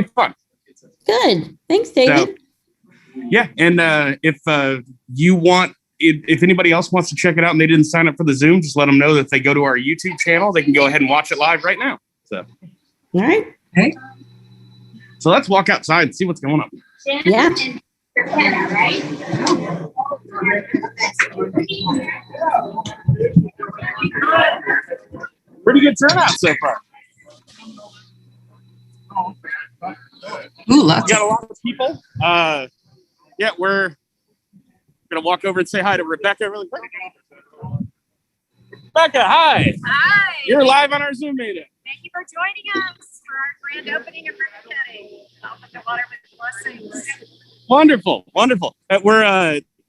fun. Good. Thanks, David. So, yeah, and if you want, if anybody else wants to check it out and they didn't sign up for the Zoom, just let them know that if they go to our YouTube channel, they can go ahead and watch it live right now. So, all right. Okay. So let's walk outside and see what's going on. Yeah. Pretty good turnout so far. Ooh, We got a lot of people. Yeah, we're gonna walk over and say hi to Rebecca really quick. Rebecca, hi. Hi. You're live on our Zoom meeting. Thank you for joining us for our grand opening of River Cutting. Open the water with blessings. Wonderful, wonderful.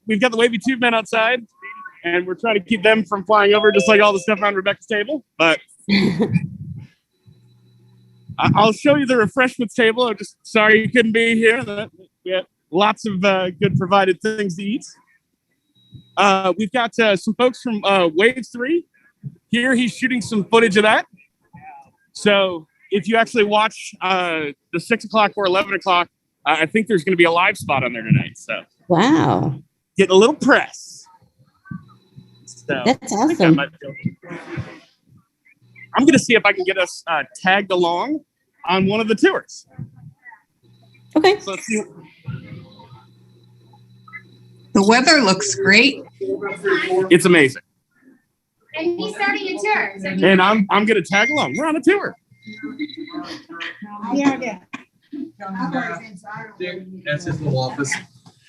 We've got the wavy tube men outside, and we're trying to keep them from flying over, just like all the stuff on Rebecca's table. But I'll show you the refreshments table. I'm just sorry you couldn't be here. We have lots of good provided things to eat. We've got some folks from Wave 3 here. He's shooting some footage of that. So if you actually watch the 6 o'clock or 11 o'clock, I think there's going to be a live spot on there tonight. So Wow. Get a little press. So That's awesome. I'm going to see if I can get us tagged along on one of the tours. Okay. So let's see. The weather looks great. It's amazing. And he's starting a tour. So And I'm going to tag along. We're on a tour. That's his little office.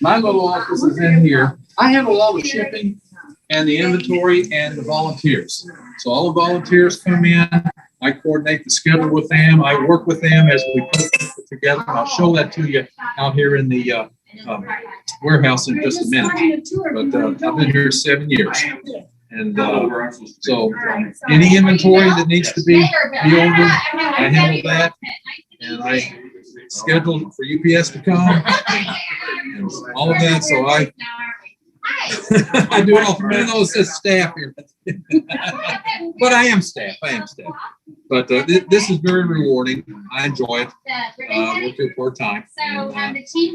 My little office is in here. I handle all the shipping and the inventory and the volunteers. So all the volunteers come in. I coordinate the schedule with them. I work with them as we put it together. I'll show that to you out here in the warehouse in just a minute. But I've been here 7 years. And so any inventory that needs to be ordered, I handle that. And I schedule for UPS to come and all of that. So I do it all. I know it says staff here, but I am staff. But this is very rewarding. I enjoy it. Worked here part-time.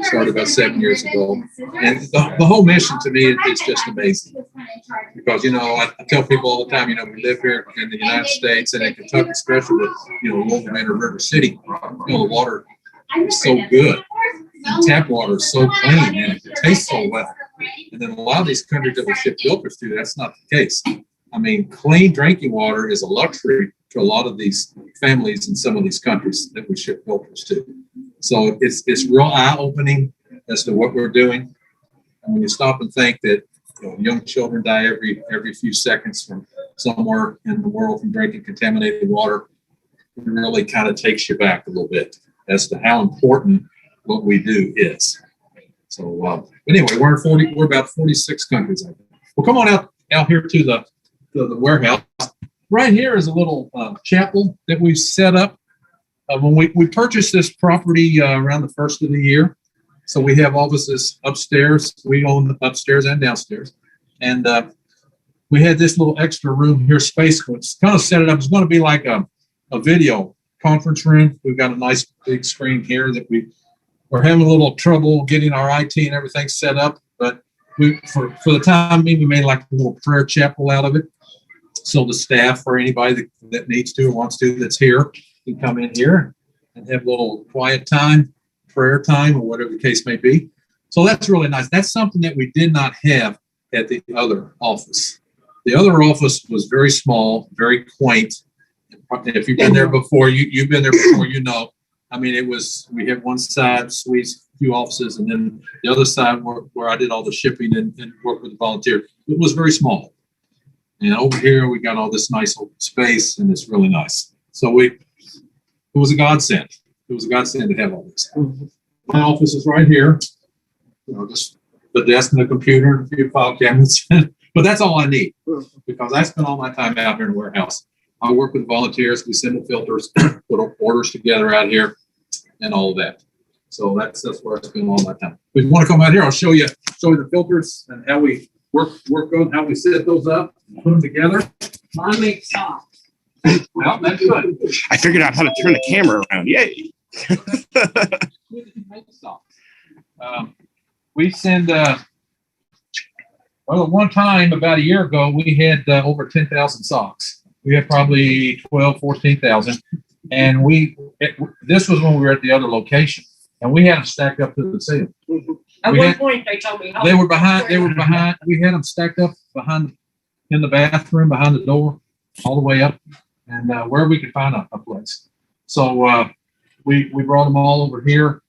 Started about 7 years ago. And the whole mission to me is just amazing. Because, I tell people all the time, we live here in the United States and in Kentucky, especially with, local Inner River City, the water is so good. And tap water is so clean and it tastes so well. And then a lot of these countries that we ship filters to, that's not the case. I mean, clean drinking water is a luxury to a lot of these families in some of these countries that we ship filters to. So it's real eye-opening as to what we're doing. And when you stop and think that young children die every few seconds from somewhere in the world from drinking contaminated water, it really kind of takes you back a little bit as to how important what we do is. So anyway, we're about 46 countries. Well, come on out here to the warehouse. Right here is a little chapel that we've set up. When we purchased this property around the first of the year. So we have offices upstairs. We own the upstairs and downstairs. And we had this little extra room here, space. It's kind of set it up. It's going to be like a video conference room. We've got a nice big screen here that we're having a little trouble getting our IT and everything set up. But for the time being, we made like a little prayer chapel out of it. So the staff or anybody that needs to or wants to that's here can come in here and have a little quiet time, prayer time, or whatever the case may be. So that's really nice. That's something that we did not have at the other office. The other office was very small, very quaint. If you've been there before, you've been there before, I mean, we had one side, suites, a few offices, and then the other side where I did all the shipping and worked with the volunteer. It was very small. And over here, we got all this nice open space, and it's really nice. So it was a godsend. It was a godsend to have all this. My office is right here. Just the desk and the computer and a few file cabinets. But that's all I need because I spend all my time out here in the warehouse. I work with volunteers. We send the filters, put orders together out here, and all of that. So that's where I spend all my time. If you want to come out here, I'll show you the filters and how we work on how we set those up, put them together. Mine makes soft. Well, that's good. I figured out how to turn the camera around. Yay. We send, well, at one time, about a year ago, we had over 10,000 socks. We had probably 12, 14,000. And this was when we were at the other location. And we had them stacked up to the ceiling. At one point, they told me. They were behind, we had them stacked up in the bathroom, behind the door, all the way up. And where we could find a place. So we brought them all over here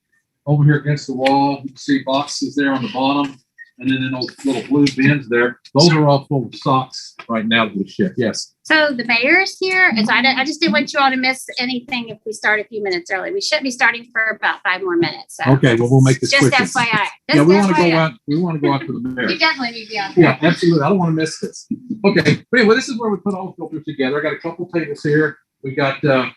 against the wall. You can see boxes there on the bottom, and then in those little blue bins there. Those are all full of socks right now that we ship. Yes. So the mayor's here, and so I just didn't want you all to miss anything if we start a few minutes early. We should be starting for about 5 more minutes. So. Okay, well we'll make this just quick. FYI. Yeah, we want to go out. We want to go out to the mayor. You definitely need to be out there. Yeah, absolutely. I don't want to miss this. Okay, but anyway, this is where we put all the filters together. I got a couple tables here. We got a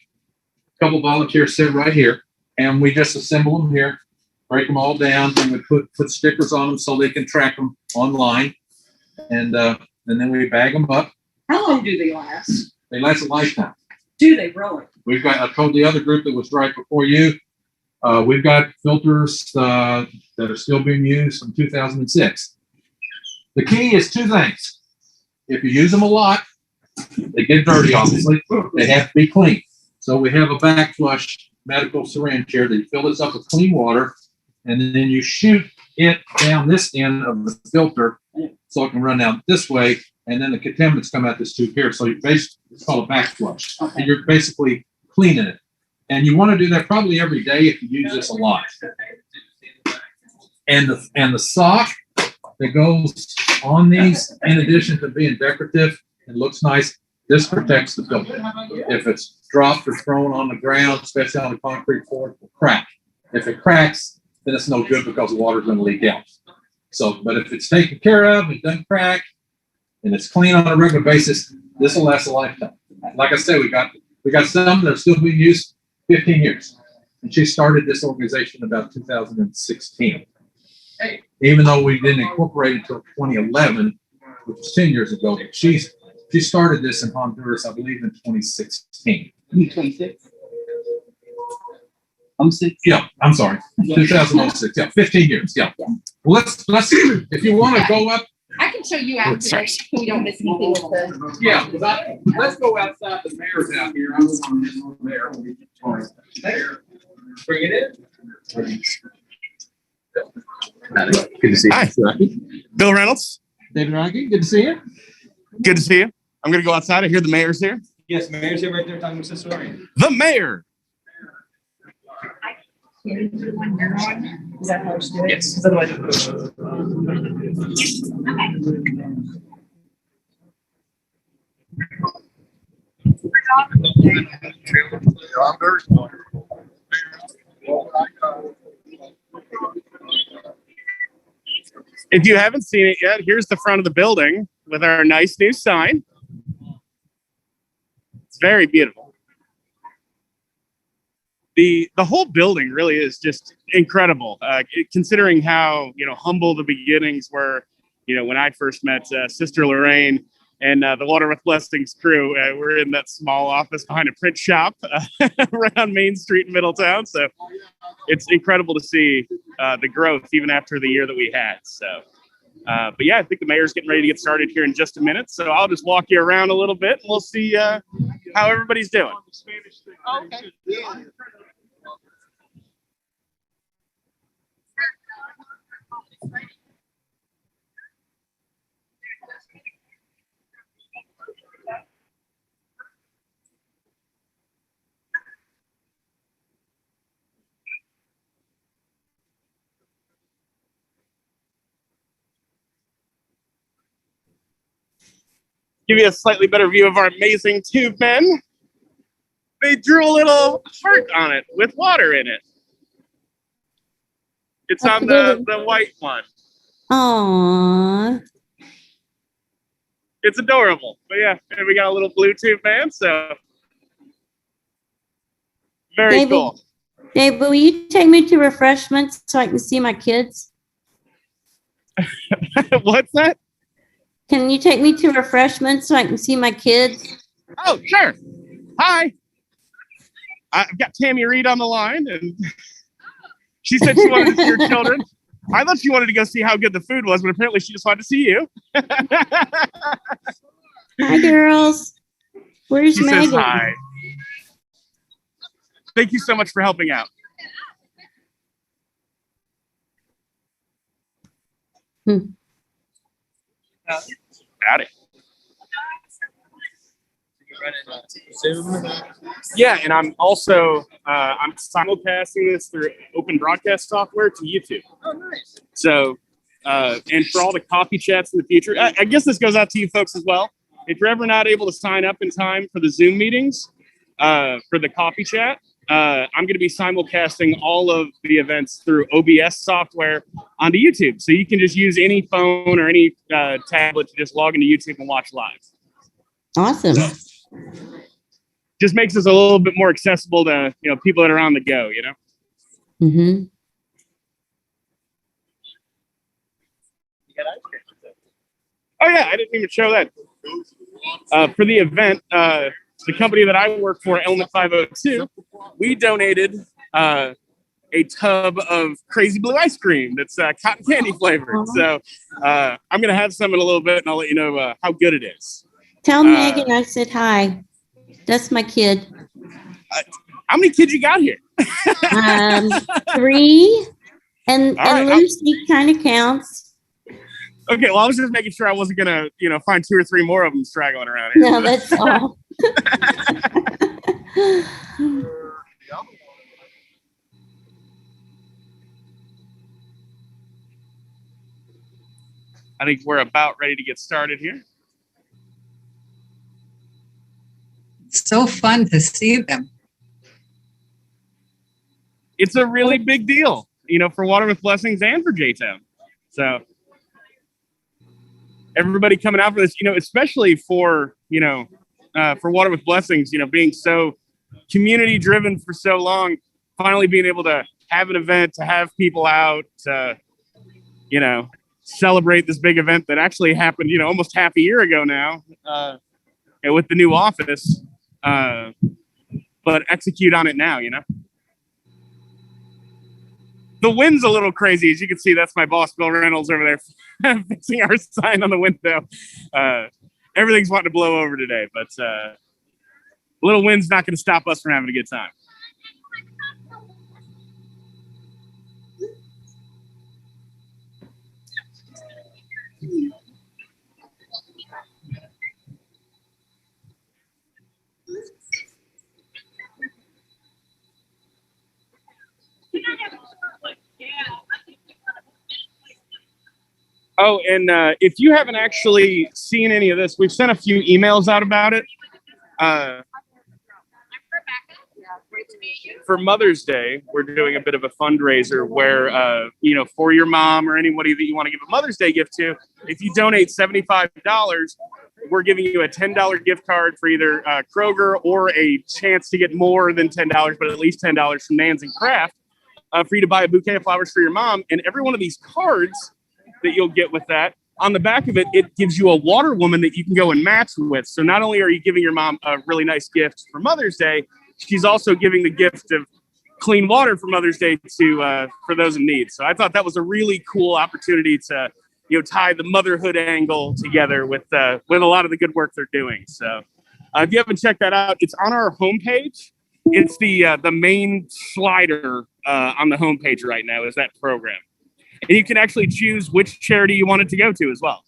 couple volunteers sit right here, and we just assemble them here, break them all down, and we put stickers on them so they can track them online, and then we bag them up. How long do they last? They last a lifetime. Do they really? We've got. I told the other group that was right before you. We've got filters that are still being used from 2006. The key is 2 things. If you use them a lot, they get dirty, obviously. They have to be clean. So we have a backflush medical syringe here that you fill this up with clean water, and then you shoot it down this end of the filter so it can run out this way, and then the contaminants come out this tube here. So you basically, it's called a backflush. Okay. And you're basically cleaning it. And you want to do that probably every day if you use this a lot. And the sock that goes on these, in addition to being decorative and looks nice, this protects the filter. If it's dropped or thrown on the ground, especially on the concrete floor, it will crack. If it cracks, then it's no good because the water's going to leak out. So, but if it's taken care of, it doesn't crack, and it's clean on a regular basis, this will last a lifetime. Like I said, we got some that are still being used 15 years. And she started this organization about 2016. Even though we didn't incorporate it until 2011, which was 10 years ago, she started this in Honduras, I believe, in 2016. 26. I'm 6. Yeah, I'm sorry. 2006. Yeah, 15 years. Yeah. Well, let's if you want to go up. I can show you after this. We don't miss anything with the. Yeah, let's go outside. The mayor's out here. I'm on there. Mayor, bring it in. Good to see you. Hi. Bill Reynolds. David Rocky, good to see you. Good to see you. I'm going to go outside. I hear the mayor's here. Yes, Mayor's here right there talking with Sister Lorraine. The mayor. Is that how it's doing? Yes. Because otherwise, If you haven't seen it yet, here's the front of the building with our nice new sign. It's very beautiful. The whole building really is just incredible, considering how humble the beginnings were. When I first met Sister Lorraine and the Water with Blessings crew, we're in that small office behind a print shop right on Main Street in Middletown. So it's incredible to see the growth even after the year that we had. So, but yeah, I think the mayor's getting ready to get started here in just a minute. So I'll just walk you around a little bit and we'll see how everybody's doing. Okay. Give you a slightly better view of our amazing tube men. They drew a little heart on it with water in it. It's on the white one. Aww. It's adorable. But yeah, and we got a little blue tube man, so very cool. Dave, will you take me to refreshments so I can see my kids? What's that? Can you take me to refreshments so I can see my kids? Oh, sure. Hi. I've got Tammy Reed on the line, and she said she wanted to see her children. I thought she wanted to go see how good the food was, but apparently she just wanted to see you. Hi, girls. Where's She Megan? says hi. Thank you so much for helping out. Howdy. Zoom. Yeah, and I'm also I'm simulcasting this through open broadcast software to YouTube. Oh, nice. So, and for all the coffee chats in the future, I guess this goes out to you folks as well. If you're ever not able to sign up in time for the Zoom meetings, for the coffee chat, I'm going to be simulcasting all of the events through OBS software onto YouTube. So you can just use any phone or any tablet to just log into YouTube and watch live. Awesome. Just makes us a little bit more accessible to, people that are on the go, Mm-hmm. Oh yeah, I didn't even show that. For the event, the company that I work for, Element 502, we donated a tub of Crazy Blue ice cream that's cotton candy flavored. So I'm going to have some in a little bit, and I'll let you know how good it is. Tell Megan I said hi. That's my kid. How many kids you got here? 3, and right, Lucy kind of counts. Okay, well, I was just making sure I wasn't going to, find 2 or 3 more of them straggling around here. No, that's all. I think we're about ready to get started here. It's so fun to see them. It's a really big deal, for Water with Blessings and for J-Town. So everybody coming out for this, especially for Water with Blessings, being so community driven for so long, finally being able to have an event, to have people out, to, celebrate this big event that actually happened, almost half a year ago now, with the new office, but execute on it now, The wind's a little crazy. As you can see, that's my boss, Bill Reynolds, over there fixing our sign on the window. Everything's wanting to blow over today, but a little wind's not going to stop us from having a good time. Oh, and if you haven't actually seen any of this, we've sent a few emails out about it. For Mother's Day, we're doing a bit of a fundraiser where, for your mom or anybody that you want to give a Mother's Day gift to, if you donate $75, we're giving you a $10 gift card for either Kroger or a chance to get more than $10, but at least $10 from Nan's and Craft for you to buy a bouquet of flowers for your mom. And every one of these cards that you'll get with that, on the back of it, it gives you a water woman that you can go and match with. So not only are you giving your mom a really nice gift for Mother's Day, she's also giving the gift of clean water for Mother's Day to for those in need. So I thought that was a really cool opportunity to tie the motherhood angle together with a lot of the good work they're doing. So if you haven't checked that out, it's on our homepage. It's the main slider on the homepage right now is that program. And you can actually choose which charity you want it to go to as well.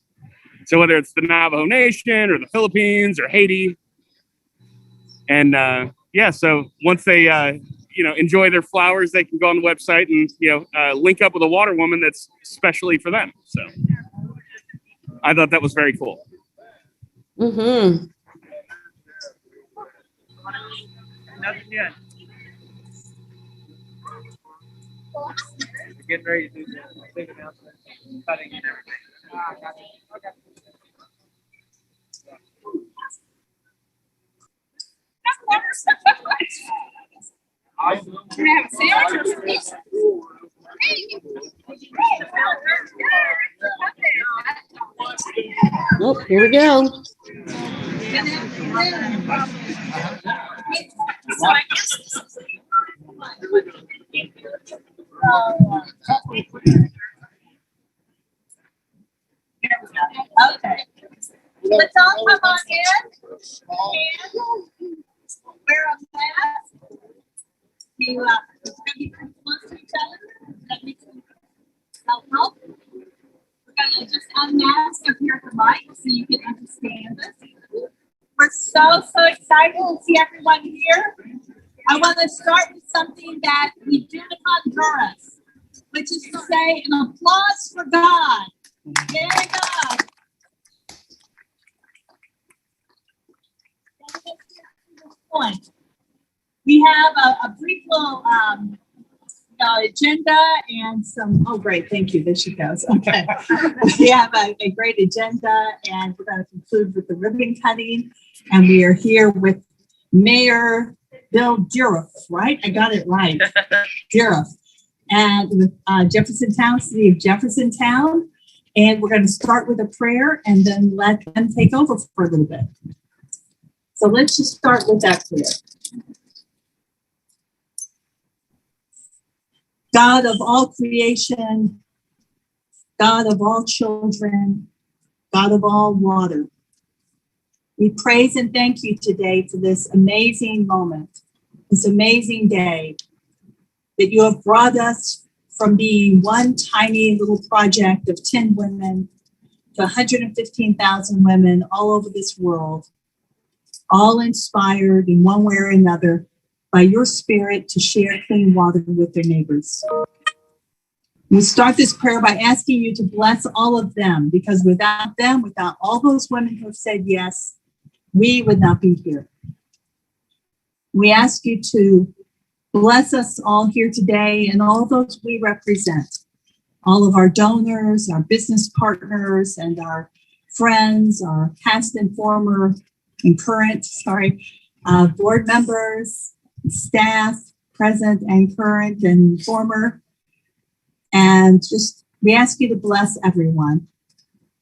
So whether it's the Navajo Nation or the Philippines or Haiti. And so once they, enjoy their flowers, they can go on the website and, link up with a water woman that's specially for them. So I thought that was very cool. Mm-hmm. Nothing yet. We're getting ready to do the big announcement, cutting and everything. Okay. Can I have a sandwich? Oh, here we go. So I guess Okay. Let's all come on in and wear a mask. You be close to each other. That makes it help. We're gonna just unmask up here at the mic so you can understand this. We're so excited to see everyone here. I want to start with something that we do in Honduras, which is to say an applause for God. There we go. Point. We have a brief little agenda and some, oh great, thank you, there she goes, okay. We have a great agenda and we're going to conclude with the ribbon cutting, and we are here with Mayor Bill Duriff, right? I got it right, Duriff, and with Jeffersontown, City of Jeffersontown, and we're going to start with a prayer and then let them take over for a little bit. So let's just start with that prayer. God of all creation, God of all children, God of all water, we praise and thank you today for this amazing moment, this amazing day that you have brought us from being one tiny little project of 10 women to 115,000 women all over this world, all inspired in one way or another by your spirit to share clean water with their neighbors. We start this prayer by asking you to bless all of them, because without them, without all those women who have said yes, we would not be here. We ask you to bless us all here today and all those we represent, all of our donors, our business partners, and our friends, our past and former and current, board members, staff, present and current and former. And just, we ask you to bless everyone.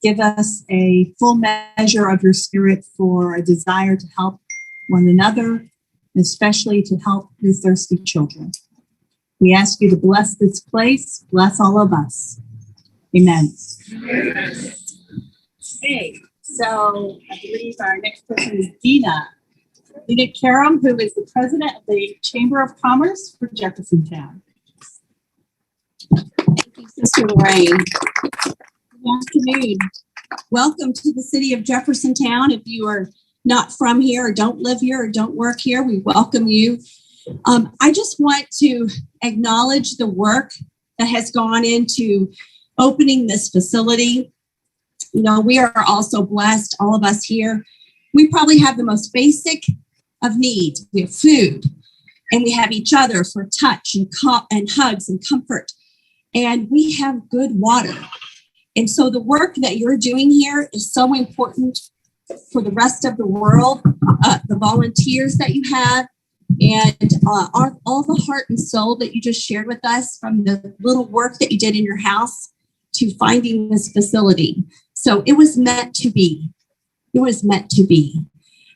Give us a full measure of your spirit for a desire to help one another, especially to help your thirsty children. We ask you to bless this place, bless all of us. Amen. Okay, so I believe our next person is Dina Karam, who is the president of the Chamber of Commerce for Jeffersontown. Thank you, Sister Lorraine. Good afternoon. Welcome to the city of Jeffersontown. If you are not from here or don't live here or don't work here, we welcome you. I just want to acknowledge the work that has gone into opening this facility. You know, we are also blessed, all of us here. We probably have the most basic of needs. We have food, and we have each other for touch and hugs and comfort. And we have good water. And so the work that you're doing here is so important for the rest of the world, the volunteers that you have, and all the heart and soul that you just shared with us, from the little work that you did in your house to finding this facility. So it was meant to be. It was meant to be.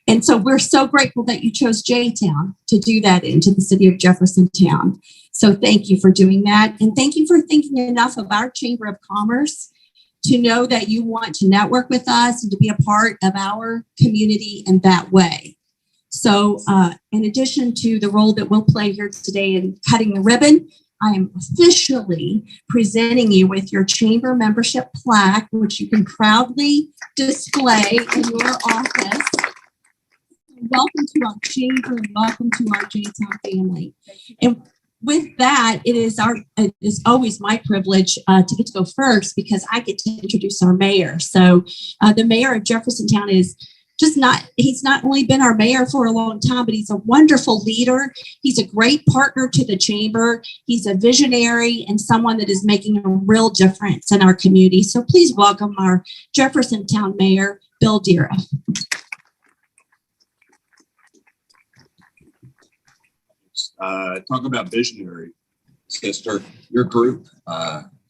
And so we're so grateful that you chose J-Town to do that into the city of Jeffersontown. So thank you for doing that. And thank you for thinking enough of our Chamber of Commerce to know that you want to network with us and to be a part of our community in that way. So in addition to the role that we'll play here today in cutting the ribbon, I am officially presenting you with your chamber membership plaque, which you can proudly display in your office. Welcome to our chamber and welcome to our J-Town family. And with that, it is always my privilege to get to go first, because I get to introduce our mayor. So the mayor of Jeffersontown is he's not only been our mayor for a long time, but he's a wonderful leader. He's a great partner to the chamber. He's a visionary and someone that is making a real difference in our community. So please welcome our Jeffersontown Mayor, Bill Duriff. Talk about visionary, sister. Your group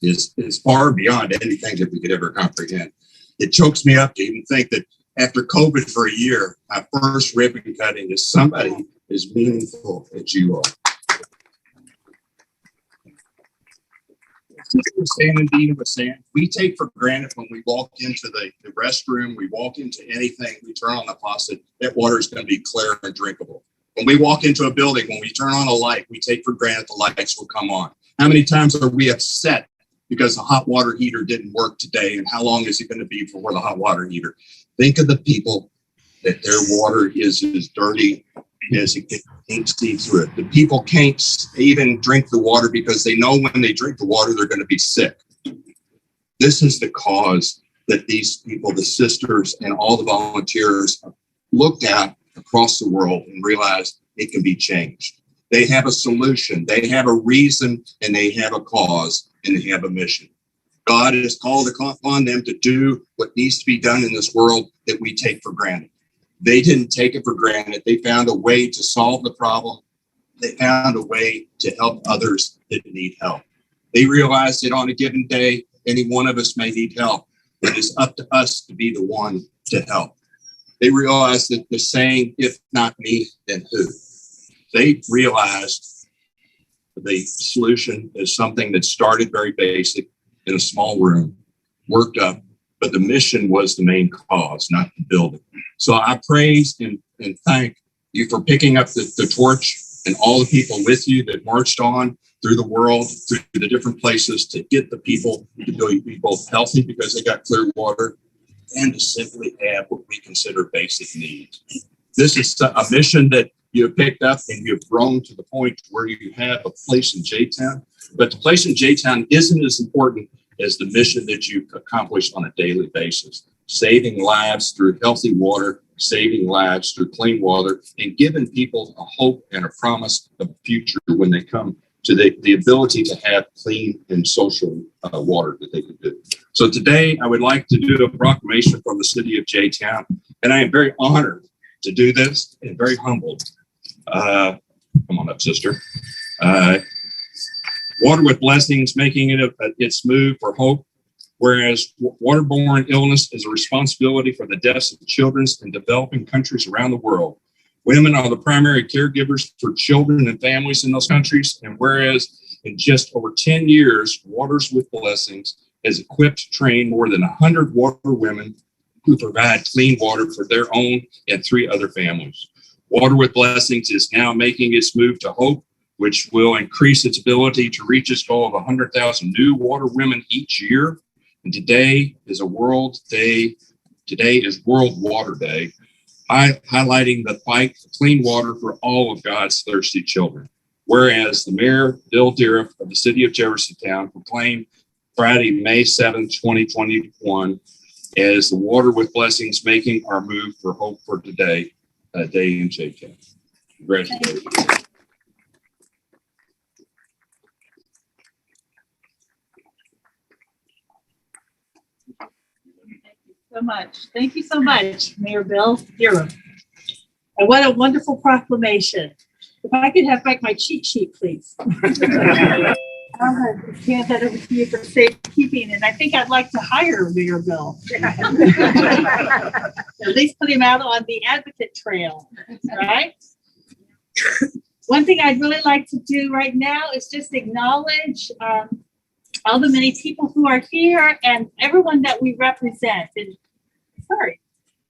is far beyond anything that we could ever comprehend. It chokes me up to even think that after COVID for a year, my first ribbon cutting is somebody as meaningful as you are. Dean was saying, we take for granted when we walk into the restroom, we walk into anything, we turn on the faucet, that water is going to be clear and drinkable. When we walk into a building, when we turn on a light, we take for granted the lights will come on. How many times are we upset because the hot water heater didn't work today, and how long is it going to be before the hot water heater? Think of the people that their water is as dirty as it can't see through it. The people can't even drink the water because they know when they drink the water, they're going to be sick. This is the cause that these people, the sisters and all the volunteers, looked at across the world and realized it can be changed. They have a solution, they have a reason, and they have a cause, and they have a mission. God has called upon them to do what needs to be done in this world that we take for granted. They didn't take it for granted. They found a way to solve the problem. They found a way to help others that need help. They realized that on a given day, any one of us may need help, but it's up to us to be the one to help. They realized that the saying, if not me, then who? They realized the solution is something that started very basic in a small room, worked up, but the mission was the main cause, not the building. So I praise and thank you for picking up the torch and all the people with you that marched on through the world, through the different places to get the people to be both healthy because they got clear water and to simply have what we consider basic needs. This is a mission that you have picked up and you have grown to the point where you have a place in J-Town. But the place in J-Town isn't as important as the mission that you accomplish on a daily basis. Saving lives through healthy water, saving lives through clean water, and giving people a hope and a promise of a future when they come to the ability to have clean and social water that they can do. So today I would like to do a proclamation from the city of J-Town, and I am very honored to do this and very humbled. Come on up, sister. Water with Blessings, making it its move for hope. Whereas waterborne illness is a responsibility for the deaths of children in developing countries around the world. Women are the primary caregivers for children and families in those countries. And whereas in just over 10 years, Waters with Blessings has equipped, trained more than 100 water women who provide clean water for their own and 3 other families. Water with Blessings is now making its move to hope, which will increase its ability to reach its goal of 100,000 new water women each year. And today is World Water Day, highlighting the fight for clean water for all of God's thirsty children. Whereas the Mayor, Bill Deriff of the city of Jeffersontown, proclaimed Friday, May 7, 2021, as the Water with Blessings, making our move for hope for today, a day in J-Town. Congratulations. So much. Thank you so much, Mayor Bill Deriff. And what a wonderful proclamation. If I could have back my cheat sheet, please. I'll hand that over to you for safekeeping, and I think I'd like to hire Mayor Bill. At least put him out on the advocate trail, right? One thing I'd really like to do right now is just acknowledge all the many people who are here and everyone that we represent. And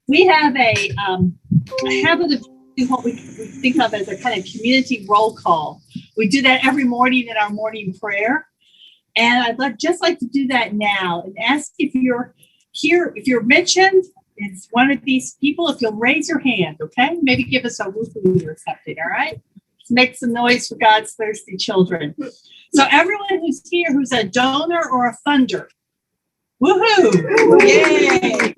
we have a habit of doing what we think of as a kind of community roll call. We do that every morning in our morning prayer. And I'd just like to do that now and ask if you're here, if you're mentioned, it's one of these people, if you'll raise your hand, okay? Maybe give us a woohoo or something, all right? Let's make some noise for God's thirsty children. So everyone who's here, who's a donor or a funder, woohoo! Yay!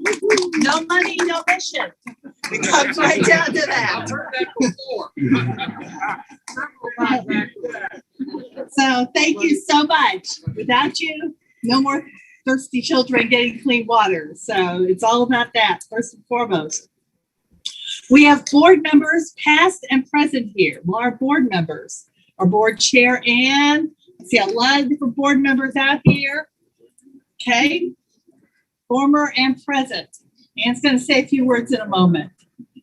No money, no mission. It comes right down to that. I've heard that before. So thank you so much. Without you, no more thirsty children getting clean water. So it's all about that, first and foremost. We have board members, past and present here. Well, our board members, our board chair, Ann. I see a lot of different board members out here. Okay. Former and present. Ann's going to say a few words in a moment.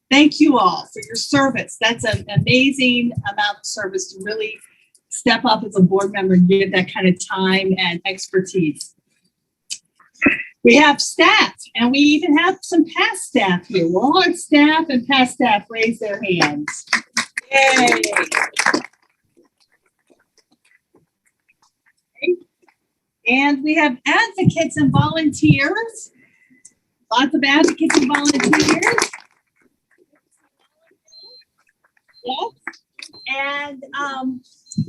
Thank you all for your service. That's an amazing amount of service to really step up as a board member and give that kind of time and expertise. We have staff, and we even have some past staff here. Will all our staff and past staff raise their hands? Yay! And we have advocates and volunteers. Lots of advocates and volunteers. Yes. And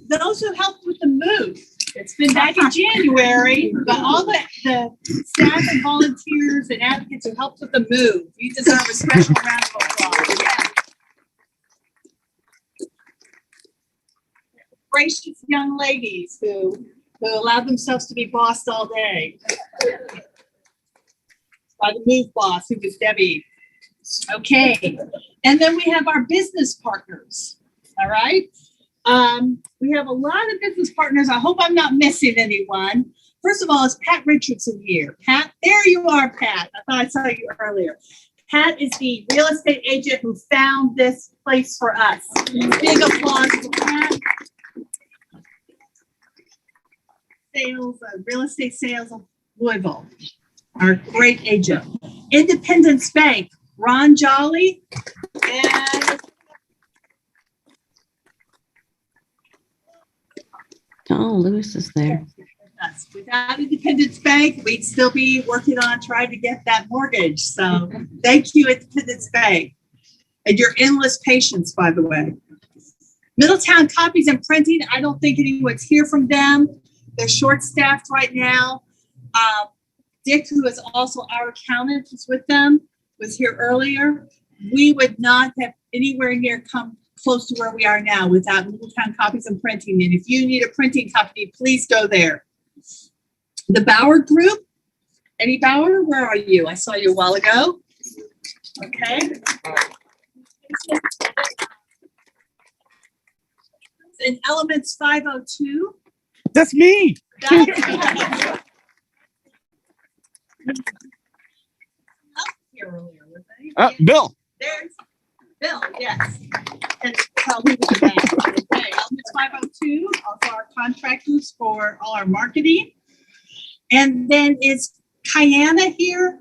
those who helped with the move. It's been back in January, but all the staff and volunteers and advocates who helped with the move, you deserve a special round of applause. Yeah. Gracious young ladies who allowed themselves to be bossed all day by the move boss, who was Debbie. Okay, and then we have our business partners. All right. We have a lot of business partners. I hope I'm not missing anyone. First of all, is Pat Richardson here? Pat, there you are, Pat. I thought I saw you earlier. Pat is the real estate agent who found this place for us. Big applause for Pat. Real estate sales of Louisville, our great agent. Independence Bank, Ron Jolly, and Oh, Lewis is there. without Independence Bank, we'd still be working on trying to get that mortgage. So thank you, Independence Bank, and your endless patience, by the way. Middletown Copies and Printing, I don't think anyone's here from them. They're short-staffed right now. Dick, who is also our accountant, is with them, was here earlier. We would not have anywhere near come close to where we are now without Middletown Copies and Printing. And if you need a printing company, please go there. The Bauer Group. Eddie Bauer, where are you? I saw you a while ago. Okay. And Elements 502. That's me. That's here earlier, was they? Bill. There's Bill, yes. And tell who was that. Okay, Elements 502, also our contractors for all our marketing. And then is Kayana here?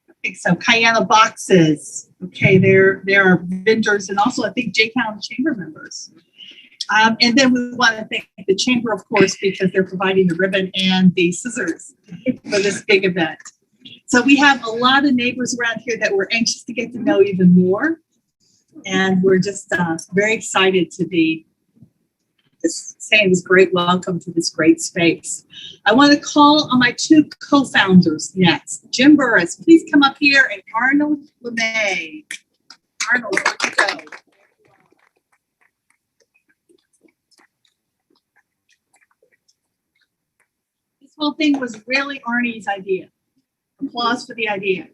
I think so. Kayana Boxes. Okay, there are vendors and also I think J-Town Chamber members. And then we want to thank the Chamber, of course, because they're providing the ribbon and the scissors for this big event. So we have a lot of neighbors around here that we're anxious to get to know even more. And we're just very excited to be saying this great welcome to this great space. I want to call on my two co-founders next. Jim Burris, please come up here, and Arnold LeMay. Arnold, where'd you go? This whole thing was really Arnie's idea. Applause for the idea.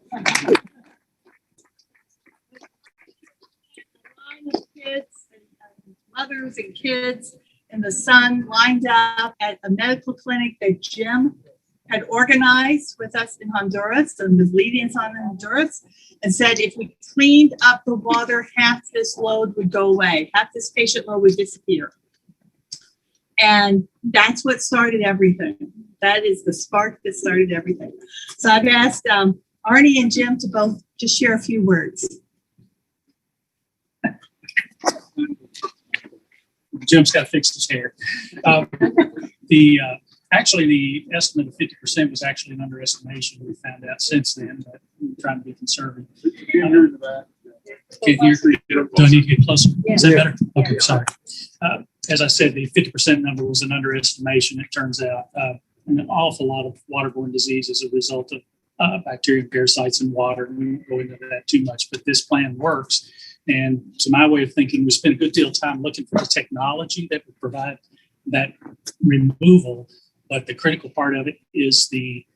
Kids and mothers and kids in the sun lined up at a medical clinic that Jim had organized with us in Honduras and was leading us on in Honduras, and said if we cleaned up the water, half this load would go away, half this patient load would disappear. And that's what started everything. That is the spark that started everything. So I've asked Arnie and Jim to both just share a few words. Jim's got to fix his hair. Actually, the estimate of 50% was actually an underestimation. We found out since then, but we're trying to be conservative. Can you hear? Do I need to get closer? Is that better? Okay, sorry. As I said, the 50% number was an underestimation. It turns out an awful lot of waterborne disease as a result of bacteria and parasites in water. We won't go into that too much, but this plan works. And to my way of thinking, we spent a good deal of time looking for the technology that would provide that removal. But the critical part of it is the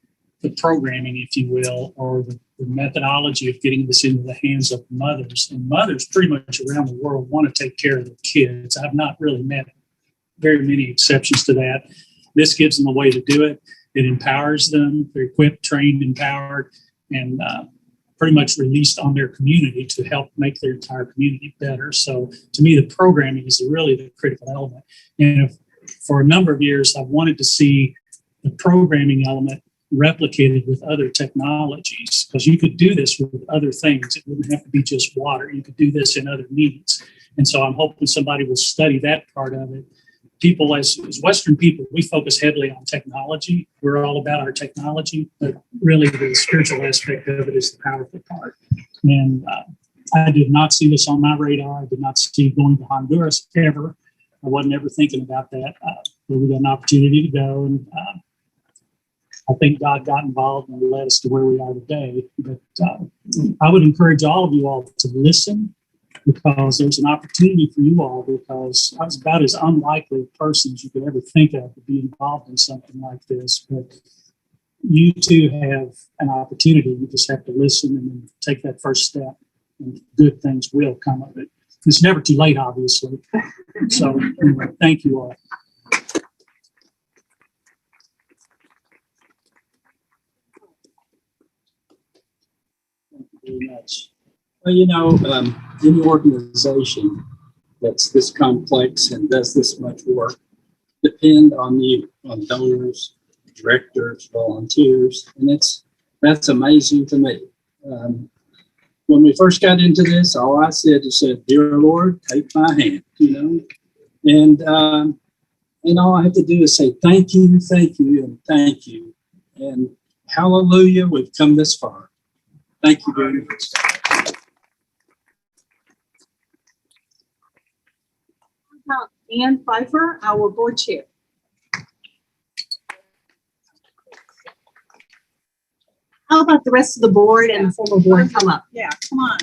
programming, if you will, or the methodology of getting this into the hands of mothers. And mothers pretty much around the world want to take care of their kids. I've not really met very many exceptions to that. This gives them a way to do it. It empowers them. They're equipped, trained, empowered, and pretty much released on their community to help make their entire community better. So to me, the programming is really the critical element. And for a number of years, I've wanted to see the programming element replicated with other technologies, because you could do this with other things. It wouldn't have to be just water. You could do this in other needs. And so I'm hoping somebody will study that part of it. People, as Western people, we focus heavily on technology. We're all about our technology, but really the spiritual aspect of it is the powerful part. And I did not see this on my radar. I did not see going to Honduras ever. I wasn't ever thinking about that. But we got an opportunity to go, and I think God got involved and led us to where we are today. But I would encourage all of you all to listen, because there's an opportunity for you all, because I was about as unlikely a person as you could ever think of to be involved in something like this. But you too have an opportunity. You just have to listen and then take that first step, and good things will come of it. It's never too late, obviously. So anyway, thank you all. Thank you very much. Well, you know, any organization that's this complex and does this much work depend on you, on donors, directors, volunteers, and that's amazing to me. When we first got into this, all I said is, "Dear Lord, take my hand," you know, and all I have to do is say thank you, and thank you, and hallelujah, we've come this far. Thank you very much. Ann Pfeiffer, our board chair. How about the rest of the board and the former board come up? Yeah, come on.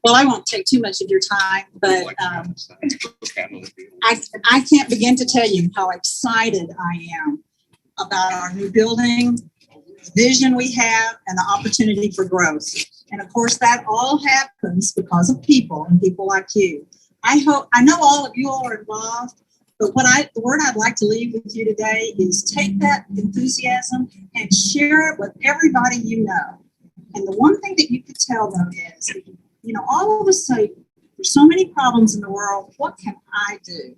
Well, I won't take too much of your time, but I can't begin to tell you how excited I am about our new building, vision we have, and the opportunity for growth. And of course, that all happens because of people and people like you. I know all of you all are involved, but the word I'd like to leave with you today is take that enthusiasm and share it with everybody you know. And the one thing that you could tell them is, you know, all of us say, there's so many problems in the world, what can I do?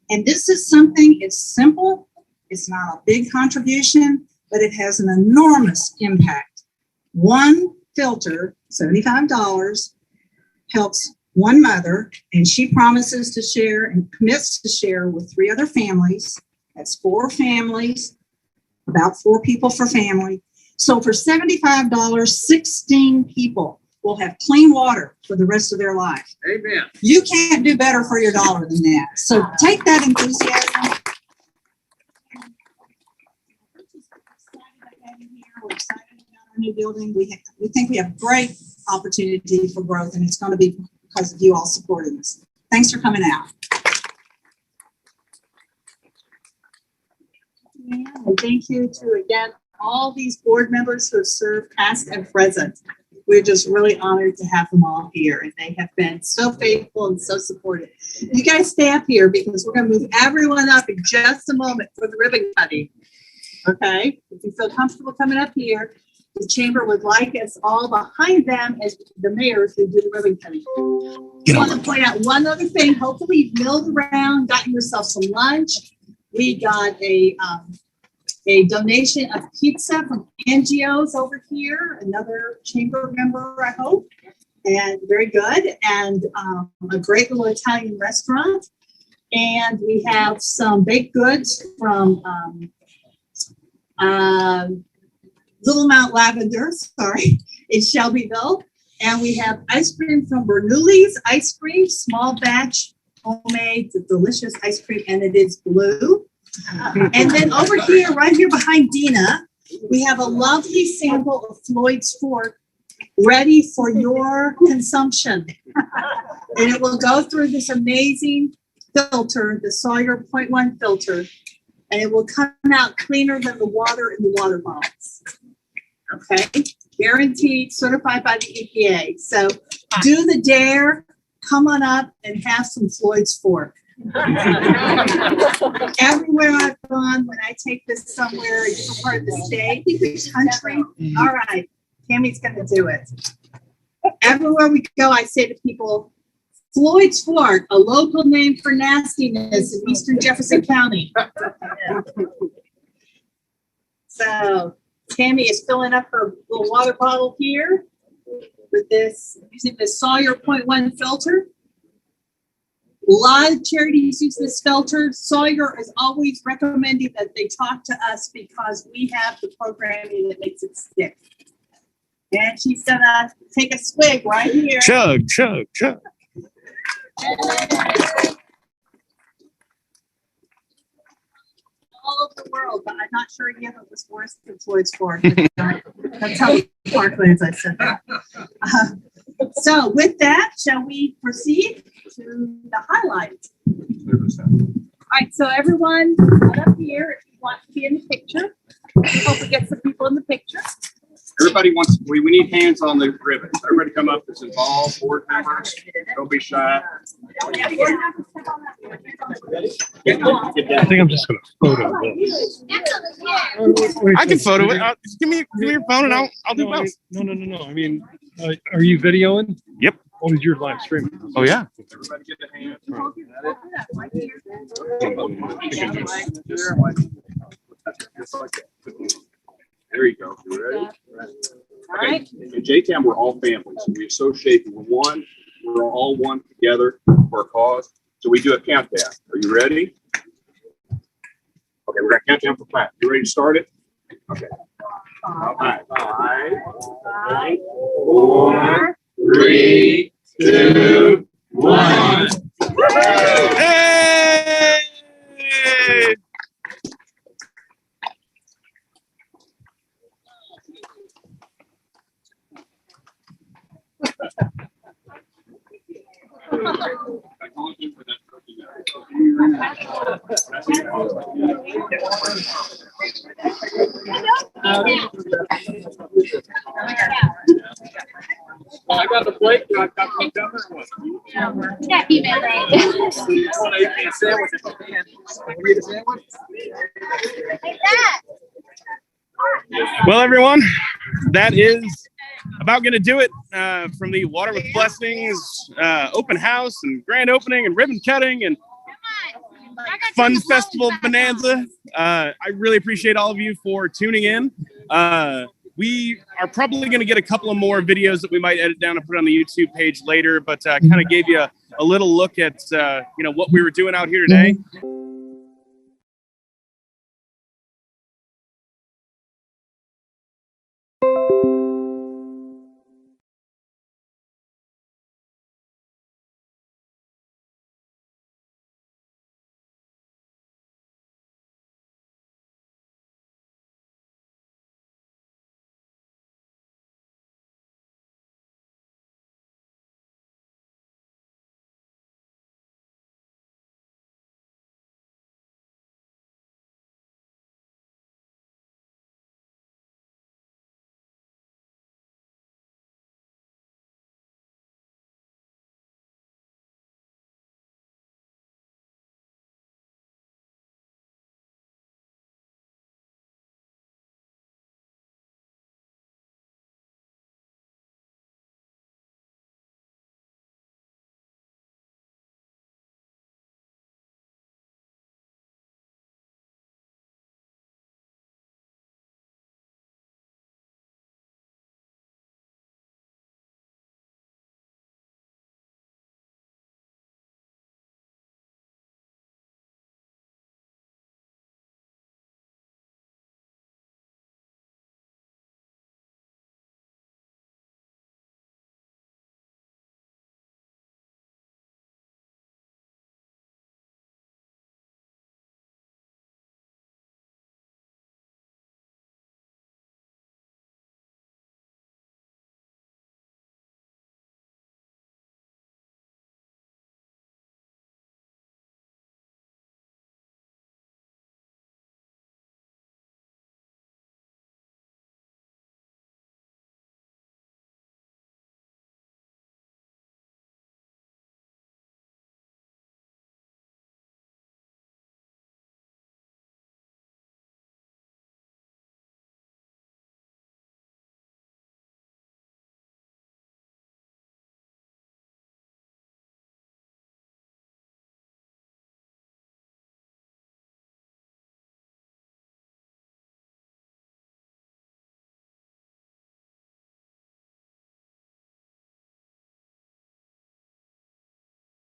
And this is something, it's simple, it's not a big contribution, but it has an enormous impact. One filter, $75, helps one mother, and she promises to share and commits to share with 3 other families. That's 4 families, about 4 people per family. So for $75, 16 people will have clean water for the rest of their life. Amen. You can't do better for your dollar than that. So take that enthusiasm. We're excited about our new building. We think we have great opportunity for growth, and it's going to be because of you all supporting us. Thanks for coming out. And thank you to, again, all these board members who have served past and present. We're just really honored to have them all here, and they have been so faithful and so supportive. You guys stay up here because we're going to move everyone up in just a moment for the ribbon cutting. Okay? If you feel comfortable coming up here, the chamber would like us all behind them as the mayors who do the ribbon cutting. I want to point out one other thing. Hopefully you've milled around, gotten yourself some lunch. We got a donation of pizza from NGOs over here, another chamber member, I hope, and very good, and a great little Italian restaurant. And we have some baked goods from Little Mount Lavender, in Shelbyville. And we have ice cream from Bernoulli's Ice Cream, small batch, homemade, delicious ice cream, and it is blue. And then over here, right here behind Dina, we have a lovely sample of Floyd's Fork ready for your consumption. And it will go through this amazing filter, the Sawyer 0.1 filter, and it will come out cleaner than the water in the water bottles. Okay? Guaranteed, certified by the EPA. So Do the dare. Come on up and have some Floyd's Fork. Everywhere I've gone, when I take this somewhere, a different part of the state, country, all right, Tammy's gonna do it. Everywhere we go, I say to people, Floyd's Fork, a local name for nastiness in eastern Jefferson County. So Tammy is filling up her little water bottle here with this, using this Sawyer 0.1 filter. A lot of charities use this filter. Sawyer is always recommending that they talk to us because we have the programming that makes it stick. And she's gonna take a swig right here. Chug, chug, chug. All over the world, but I'm not sure any of it was worse than Floyd's Fork. That's how Parklands I said that. So with that, shall we proceed to the highlights? All right, so everyone up here, if you want to be in the picture, we hope we get some people in the picture. Everybody wants, we need hands on the ribbons. Everybody come up that's involved, board members. Don't be shy. I think I'm just gonna photo this. I can photo it. Just give me your phone and I'll do both. No. I mean, are you videoing? Yep. What is your live stream? Oh yeah. Everybody get a hand. Just like that. There you go. You ready? Okay. In J-Town, we're all families. We associate. We're all one together for a cause. So we do a countdown. Are you ready? Okay, we're gonna count down for clap. You ready to start it? Okay. All right. 5, 4, 3, 2, 1. Hey! I got a plate. I got some dumber ones. Yeah, you may, right? Well, everyone, that is about going to do it from the Water with Blessings open house and grand opening and ribbon cutting and fun festival bonanza. I really appreciate all of you for tuning in. We are probably going to get a couple of more videos that we might edit down and put on the YouTube page later, but kind of gave you a little look at what we were doing out here today.